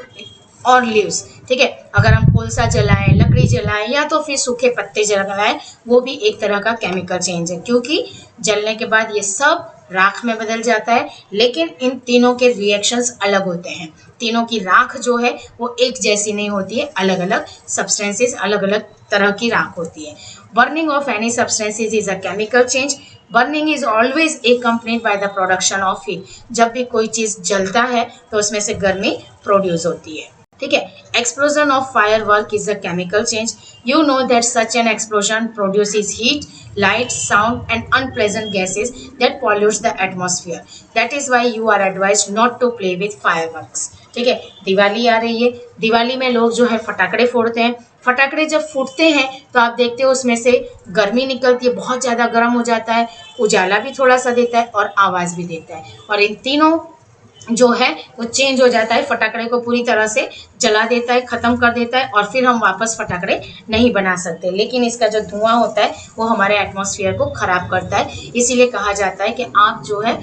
और लीव्स, ठीक है, अगर हम कोलसा जलाएं, लकड़ी जलाएं या तो फिर सूखे पत्ते जलाएं, वो भी एक तरह का केमिकल चेंज है, क्योंकि जलने के बाद ये सब राख में बदल जाता है। लेकिन इन तीनों के रिएक्शंस अलग होते हैं, तीनों की राख जो है वो एक जैसी नहीं होती है, अलग अलग सब्सटेंसेस, अलग अलग तरह की राख होती है। Burning of any substances is a chemical change. Burning is always accompanied by the production of heat. जब भी कोई चीज जलता है तो उसमें से गर्मी प्रोड्यूस होती है, ठीक है। Explosion of firework is a chemical change. You know that such an explosion produces heat, light, sound and unpleasant gases that pollutes the atmosphere. That is why you are advised not to play with fireworks. ठीक है, दिवाली आ रही है, दिवाली में लोग जो है फटाकड़े फोड़ते हैं। फटाकड़े जब फूटते हैं तो आप देखते हो उसमें से गर्मी निकलती है, बहुत ज़्यादा गर्म हो जाता है, उजाला भी थोड़ा सा देता है और आवाज़ भी देता है, और इन तीनों जो है वो चेंज हो जाता है, फटाकड़े को पूरी तरह से जला देता है, खत्म कर देता है, और फिर हम वापस फटाकड़े नहीं बना सकते। लेकिन इसका जो धुआं होता है वो हमारे एटमॉस्फेयर को खराब करता है। इसीलिए कहा जाता है कि आप जो है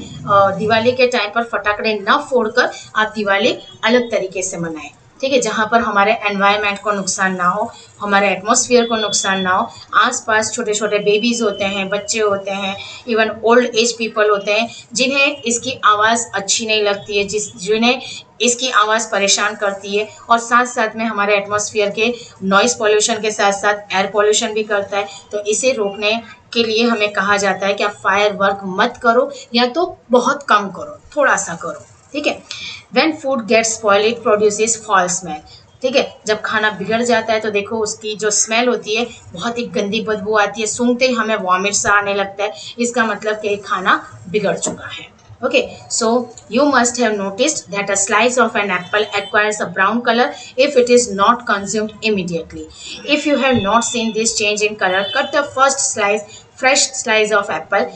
दिवाली के टाइम पर फटाकड़े न फोड़कर आप दिवाली अलग तरीके से मनाएं, ठीक है, जहाँ पर हमारे एनवायरनमेंट को नुकसान ना हो, हमारे एटमॉस्फेयर को नुकसान ना हो। आसपास छोटे छोटे बेबीज होते हैं, बच्चे होते हैं, इवन ओल्ड एज पीपल होते हैं, जिन्हें इसकी आवाज़ अच्छी नहीं लगती है, जिन्हें इसकी आवाज़ परेशान करती है, और साथ साथ में हमारे एटमॉस्फेयर के नॉइस पॉल्यूशन के साथ साथ एयर पॉल्यूशन भी करता है। तो इसे रोकने के लिए हमें कहा जाता है कि आप फायर वर्क मत करो, या तो बहुत कम करो, थोड़ा सा करो, ठीक है। When food gets spoiled, it produces foul smell. ठीक है, जब खाना बिगड़ जाता है तो देखो उसकी जो स्मेल होती है बहुत ही गंदी बदबू आती है, सूंघते ही हमें वॉमिट सा आने लगता है। इसका मतलब कि खाना बिगड़ चुका है। Okay, so you must have noticed that a slice of an apple acquires a brown color if it is not consumed immediately. If you have not seen this change in color, cut the first fresh slice of apple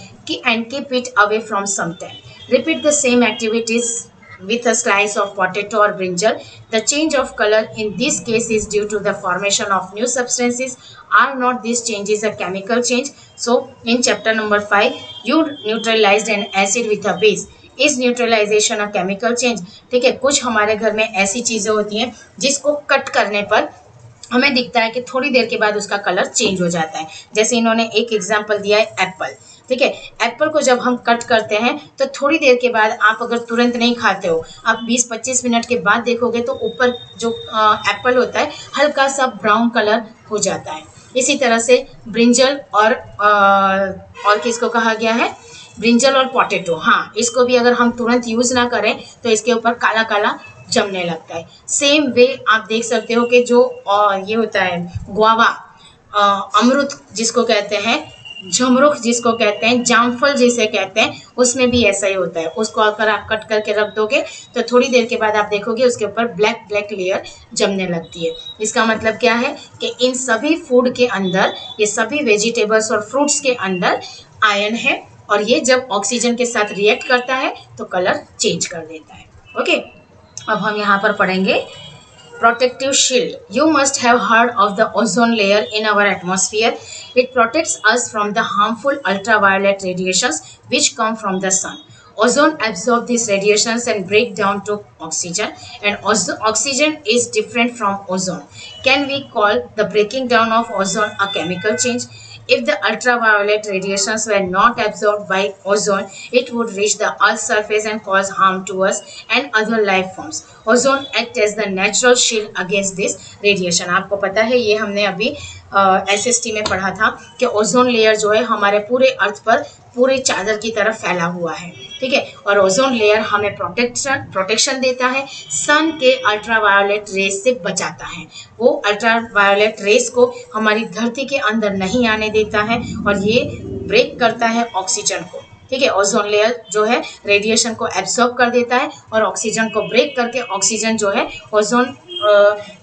and keep it away from suntan. Repeat the same activities with a slice of potato or brinjal. The change of color in this case is due to the formation of new substances. Are not these changes a chemical change? So in chapter number 5, you neutralized an acid with a base. Is neutralization a chemical change? ठीक है, कुछ हमारे घर में ऐसी चीजें होती हैं जिसको कट करने पर हमें दिखता है कि थोड़ी देर के बाद उसका कलर चेंज हो जाता है। जैसे इन्होंने एक एग्जाम्पल दिया है एप्पल, ठीक है, एप्पल को जब हम कट करते हैं तो थोड़ी देर के बाद, आप अगर तुरंत नहीं खाते हो, आप 20-25 मिनट के बाद देखोगे तो ऊपर जो एप्पल होता है हल्का सा ब्राउन कलर हो जाता है। इसी तरह से ब्रिंजल और किसको कहा गया है, ब्रिंजल और पोटैटो, हाँ, इसको भी अगर हम तुरंत यूज ना करें तो इसके ऊपर काला काला जमने लगता है। सेम वे आप देख सकते हो कि जो ये होता है गुआवा, अमरूद जिसको कहते हैं, झमरुख जिसको कहते हैं, जामफल जिसे कहते हैं, उसमें भी ऐसा ही होता है। उसको अगर आप कट करके रख दोगे तो थोड़ी देर के बाद आप देखोगे उसके ऊपर ब्लैक ब्लैक लेयर जमने लगती है। इसका मतलब क्या है कि इन सभी फूड के अंदर, ये सभी वेजिटेबल्स और फ्रूट्स के अंदर आयरन है, और ये जब ऑक्सीजन के साथ रिएक्ट करता है तो कलर चेंज कर देता है। ओके, अब हम यहाँ पर पढ़ेंगे protective shield. You must have heard of the ozone layer in our atmosphere. It protects us from the harmful ultraviolet radiations which come from the sun. Ozone absorbs these radiations and break down to oxygen, and oxygen is different from ozone. Can we call the breaking down of ozone a chemical change? If the ultraviolet radiations were not absorbed by ozone, it would reach the Earth's surface and cause harm to us and other life forms. Ozone acts as the natural shield against this radiation. आपको पता है, ये हमने अभी SST में पढ़ा था कि ओजोन लेयर जो है हमारे पूरे अर्थ पर पूरे चादर की तरफ फैला हुआ है, ठीक है। और ओजोन लेयर हमें प्रोटेक्शन देता है, सन के अल्ट्रावायोलेट रेस से बचाता है। वो अल्ट्रावायोलेट रेस को हमारी धरती के अंदर नहीं आने देता है और ये ब्रेक करता है ऑक्सीजन को, ठीक है। ओजोन लेयर जो है रेडिएशन को एब्सॉर्ब कर देता है और ऑक्सीजन को ब्रेक करके ऑक्सीजन जो है ओजोन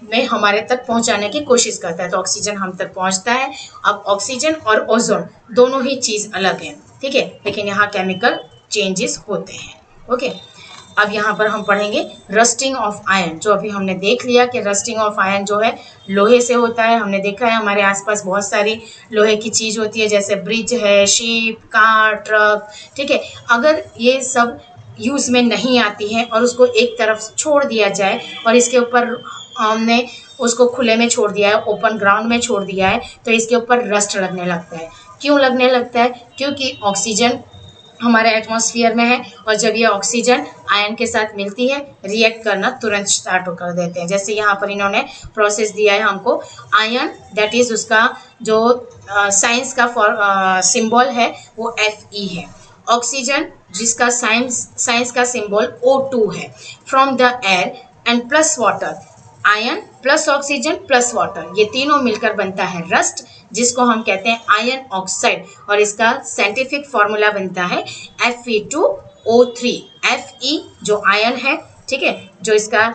में हमारे तक पहुंचाने की कोशिश करता है, तो ऑक्सीजन हम तक पहुंचता है। अब ऑक्सीजन और ओजोन दोनों ही चीज अलग है, ठीक है, लेकिन यहाँ केमिकल चेंजेस होते हैं। ओके, अब यहाँ पर हम पढ़ेंगे रस्टिंग ऑफ आयरन। जो अभी हमने देख लिया कि रस्टिंग ऑफ आयरन जो है लोहे से होता है। हमने देखा है हमारे आसपास बहुत सारी लोहे की चीज होती है, जैसे ब्रिज है, शिप, कार, ट्रक, ठीक है। अगर ये सब यूज में नहीं आती है और उसको एक तरफ छोड़ दिया जाए और इसके ऊपर हमने उसको खुले में छोड़ दिया है, ओपन ग्राउंड में छोड़ दिया है, तो इसके ऊपर रस्ट लगने लगता है। क्यों लगने लगता है? क्योंकि ऑक्सीजन हमारे एटमॉस्फेयर में है और जब ये ऑक्सीजन आयन के साथ मिलती है रिएक्ट करना तुरंत स्टार्ट कर देते हैं। जैसे यहाँ पर इन्होंने प्रोसेस दिया है हमको, आयन दैट इज उसका जो साइंस का सिंबल है वो Fe है। ऑक्सीजन जिसका साइंस का सिंबल O2 है, from the air and plus water, ion plus oxygen plus water, ये तीनों मिलकर बनता है रस्ट, जिसको हम कहते हैं आयन ऑक्साइड, और इसका साइंटिफिक फॉर्मूला बनता है Fe2O3। Fe जो आयन है, ठीक है, जो इसका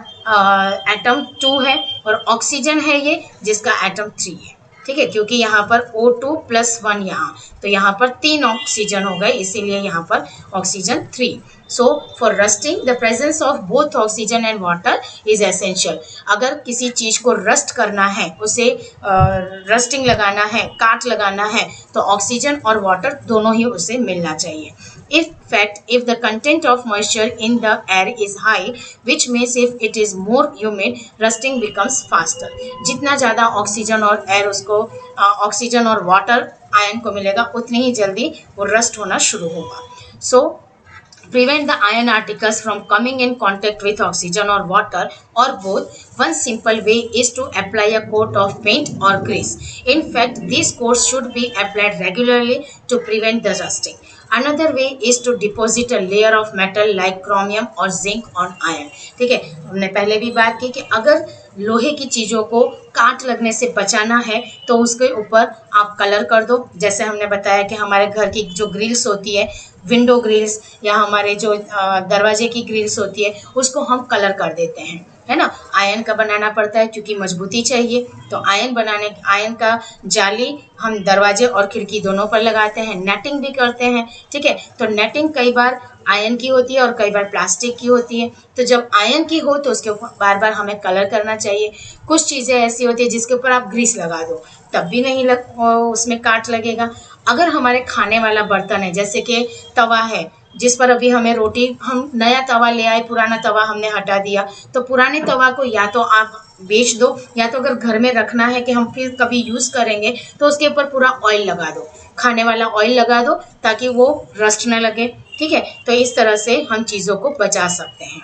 एटम 2 है, और ऑक्सीजन है ये जिसका एटम 3 है, ठीक है, क्योंकि यहाँ पर O2 + 1 यहाँ, तो यहाँ पर 3 ऑक्सीजन हो गए, इसीलिए यहाँ पर oxygen 3। So for rusting the presence of both oxygen and water is essential. अगर किसी चीज को रस्ट करना है, उसे रस्टिंग लगाना है, काट लगाना है, तो ऑक्सीजन और वाटर दोनों ही उसे मिलना चाहिए। If the content of moisture in the air is high, which means if it is more humid, rusting becomes faster. जितना ज़्यादा ऑक्सीजन और एयर उसको ऑक्सीजन और वाटर आयन को मिलेगा, उतनी ही जल्दी वो रस्ट होना शुरू होगा। So prevent the iron particles from coming in contact with oxygen or water or both. One simple way is to apply a coat of paint or grease. In fact, these coats should be applied regularly to prevent the rusting. Another way is to deposit a layer of metal like chromium or zinc on iron. ठीक है, हमने पहले भी बात की कि अगर लोहे की चीज़ों को काट लगने से बचाना है तो उसके ऊपर आप कलर कर दो। जैसे हमने बताया कि हमारे घर की जो ग्रिल्स होती है, विंडो ग्रिल्स, या हमारे जो दरवाजे की ग्रिल्स होती है, उसको हम कलर कर देते हैं, है ना। आयन का बनाना पड़ता है क्योंकि मजबूती चाहिए, तो आयन का जाली हम दरवाजे और खिड़की दोनों पर लगाते हैं। नेटिंग भी करते हैं, ठीक है, तो नेटिंग कई बार आयन की होती है और कई बार प्लास्टिक की होती है। तो जब आयन की हो तो उसके ऊपर बार बार हमें कलर करना चाहिए। कुछ चीज़ें ऐसी होती है जिसके ऊपर आप ग्रीस लगा दो तब भी नहीं उसमें काट लगेगा। अगर हमारे खाने वाला बर्तन है, जैसे कि तवा है जिस पर अभी हमें रोटी, हम नया तवा ले आए, पुराना तवा हमने हटा दिया, तो पुराने तवा को या तो आप बेच दो, या तो अगर घर में रखना है कि हम फिर कभी यूज़ करेंगे तो उसके ऊपर पूरा ऑयल लगा दो, खाने वाला ऑयल लगा दो, ताकि वो रस्ट न लगे, ठीक है। तो इस तरह से हम चीज़ों को बचा सकते हैं।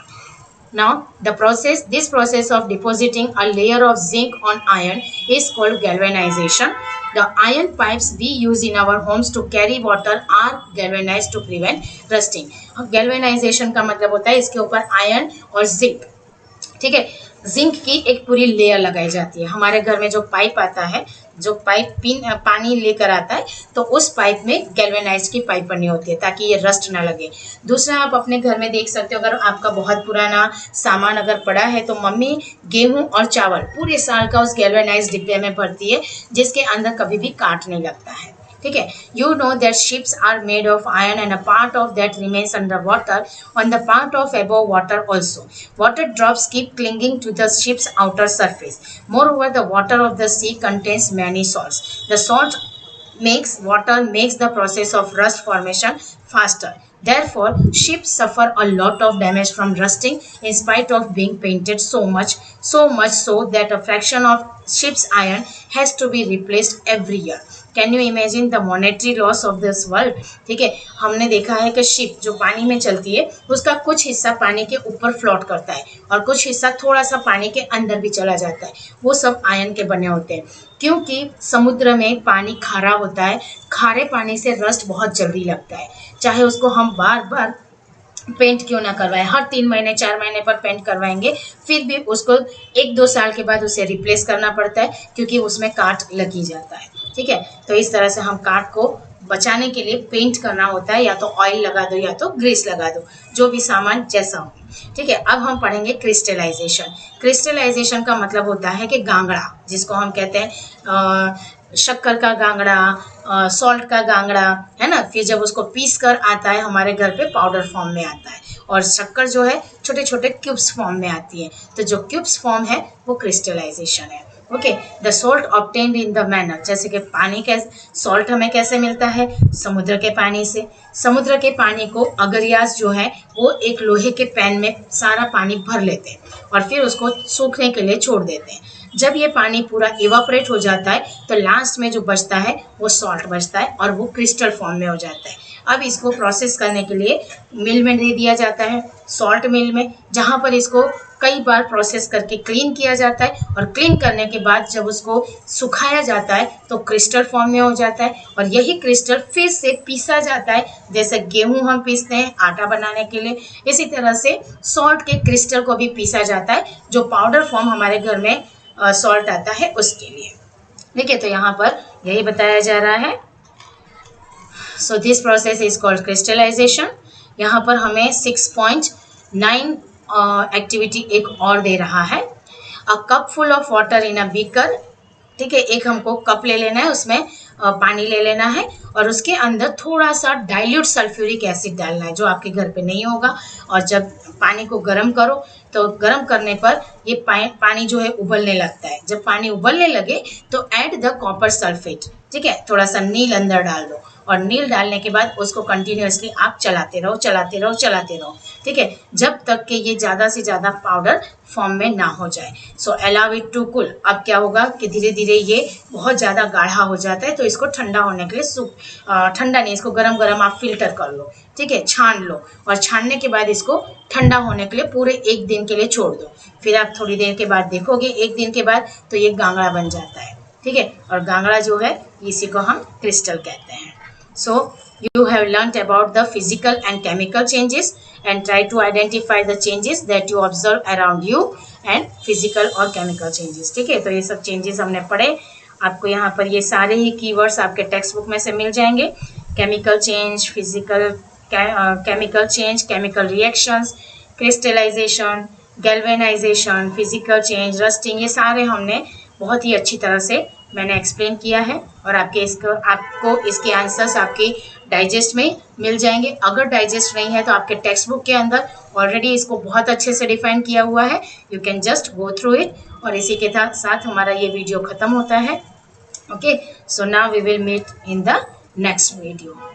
Now, this process of depositing a layer of zinc on iron is called galvanization. The iron pipes we use in our homes to carry water are galvanized to prevent rusting. Galvanization का मतलब होता है इसके ऊपर iron और zinc, ठीक है, zinc की एक पूरी लेयर लगाई जाती है। हमारे घर में जो पाइप आता है, जो पाइप पानी लेकर आता है, तो उस पाइप में गैल्वेनाइज्ड की पाइप बनी होती है ताकि ये रस्ट ना लगे। दूसरा, आप अपने घर में देख सकते हो, अगर आपका बहुत पुराना सामान अगर पड़ा है तो मम्मी गेहूं और चावल पूरे साल का उस गैल्वेनाइज्ड डिब्बे में भरती है, जिसके अंदर कभी भी काट नहीं लगता है, ठीक है। You know that ships are made of iron and a part of that remains under water on the part of above water also. Water drops keep clinging to the ship's outer surface. Moreover, the water of the sea contains many salts. The salt makes the process of rust formation faster. Therefore, ships suffer a lot of damage from rusting in spite of being painted so much so that a fraction of ship's iron has to be replaced every year. Can you imagine the monetary loss of this world. ठीक है, हमने देखा है कि ship जो पानी में चलती है उसका कुछ हिस्सा पानी के ऊपर फ्लोट करता है और कुछ हिस्सा थोड़ा सा पानी के अंदर भी चला जाता है, वो सब आयन के बने होते हैं। क्योंकि समुद्र में पानी खारा होता है, खारे पानी से रस्ट बहुत जल्दी लगता है, चाहे उसको हम बार बार पेंट क्यों ना करवाएं, हर 3 महीने 4 महीने पर पेंट करवाएंगे फिर भी उसको 1-2 साल के बाद उसे रिप्लेस करना पड़ता है क्योंकि उसमें काट लगी जाता है। ठीक है, तो इस तरह से हम काट को बचाने के लिए पेंट करना होता है, या तो ऑयल लगा दो या तो ग्रीस लगा दो, जो भी सामान जैसा हो। ठीक है, अब हम पढ़ेंगे क्रिस्टलाइजेशन। क्रिस्टलाइजेशन का मतलब होता है कि गांगड़ा, जिसको हम कहते हैं शक्कर का गांगड़ा, सॉल्ट का गांगड़ा, है ना। फिर जब उसको पीस कर आता है हमारे घर पे पाउडर फॉर्म में आता है, और शक्कर जो है छोटे छोटे क्यूब्स फॉर्म में आती है, तो जो क्यूब्स फॉर्म है वो क्रिस्टलाइजेशन है। Okay, the salt obtained in the manner, जैसे कि पानी कैसे, सॉल्ट हमें कैसे मिलता है, समुद्र के पानी से। समुद्र के पानी को अगरियास जो है वो एक लोहे के पैन में सारा पानी भर लेते हैं और फिर उसको सूखने के लिए छोड़ देते हैं। जब ये पानी पूरा इवापोरेट हो जाता है तो लास्ट में जो बचता है वो सॉल्ट बचता है और वो क्रिस्टल फॉर्म में हो जाता है। अब इसको प्रोसेस करने के लिए मिल में दे दिया जाता है, सॉल्ट मिल में, जहाँ पर इसको कई बार प्रोसेस करके क्लीन किया जाता है, और क्लीन करने के बाद जब उसको सुखाया जाता है तो क्रिस्टल फॉर्म में हो जाता है, और यही क्रिस्टल फिर से पीसा जाता है, जैसे गेहूं हम पीसते हैं आटा बनाने के लिए, इसी तरह से सॉल्ट के क्रिस्टल को भी पीसा जाता है, जो पाउडर फॉर्म हमारे घर में सॉल्ट आता है उसके लिए। ठीक है, तो यहाँ पर यही बताया जा रहा है। So this process is called crystallisation. यहाँ पर हमें 6.9 एक्टिविटी एक और दे रहा है। A cup full of water in a beaker. ठीक है, एक हमको कप ले लेना है, उसमें पानी ले लेना है और उसके अंदर थोड़ा सा डाइल्यूट सल्फ्यूरिक एसिड डालना है, जो आपके घर पे नहीं होगा। और जब पानी को गर्म करो तो गर्म करने पर ये पानी जो है उबलने लगता है। जब पानी उबलने लगे तो ऐड द कॉपर सल्फेट। ठीक है, थोड़ा सा नील अंदर डाल दो, और नील डालने के बाद उसको कंटिन्यूअसली आप चलाते रहो चलाते रहो चलाते रहो। ठीक है, जब तक कि ये ज़्यादा से ज़्यादा पाउडर फॉर्म में ना हो जाए। So allow it to cool. अब क्या होगा कि धीरे धीरे ये बहुत ज़्यादा गाढ़ा हो जाता है, तो इसको ठंडा होने के लिए ठंडा नहीं, इसको गरम गरम आप फिल्टर कर लो। ठीक है, छान लो, और छानने के बाद इसको ठंडा होने के लिए पूरे 1 दिन के लिए छोड़ दो। फिर आप थोड़ी देर के बाद देखोगे 1 दिन के बाद तो ये गांगड़ा बन जाता है। ठीक है, और गांगड़ा जो है इसी को हम क्रिस्टल कहते हैं। So you have learnt about the physical and chemical changes and try to identify the changes that you observe around you and physical और chemical changes। ठीक है, तो ये सब changes हमने पढ़े। आपको यहाँ पर ये सारे ही keywords आपके टेक्स्ट बुक में से मिल जाएंगे। chemical change, physical chemical change, chemical reactions, crystallization, galvanization, physical change, rusting, ये सारे हमने बहुत ही अच्छी तरह से मैंने एक्सप्लेन किया है, और आपको इसके आंसर्स आपकी डाइजेस्ट में मिल जाएंगे। अगर डाइजेस्ट नहीं है तो आपके टेक्स्ट बुक के अंदर ऑलरेडी इसको बहुत अच्छे से डिफाइन किया हुआ है, you can just go through it. और इसी के साथ हमारा ये वीडियो ख़त्म होता है। Okay, so now we will meet in the next video.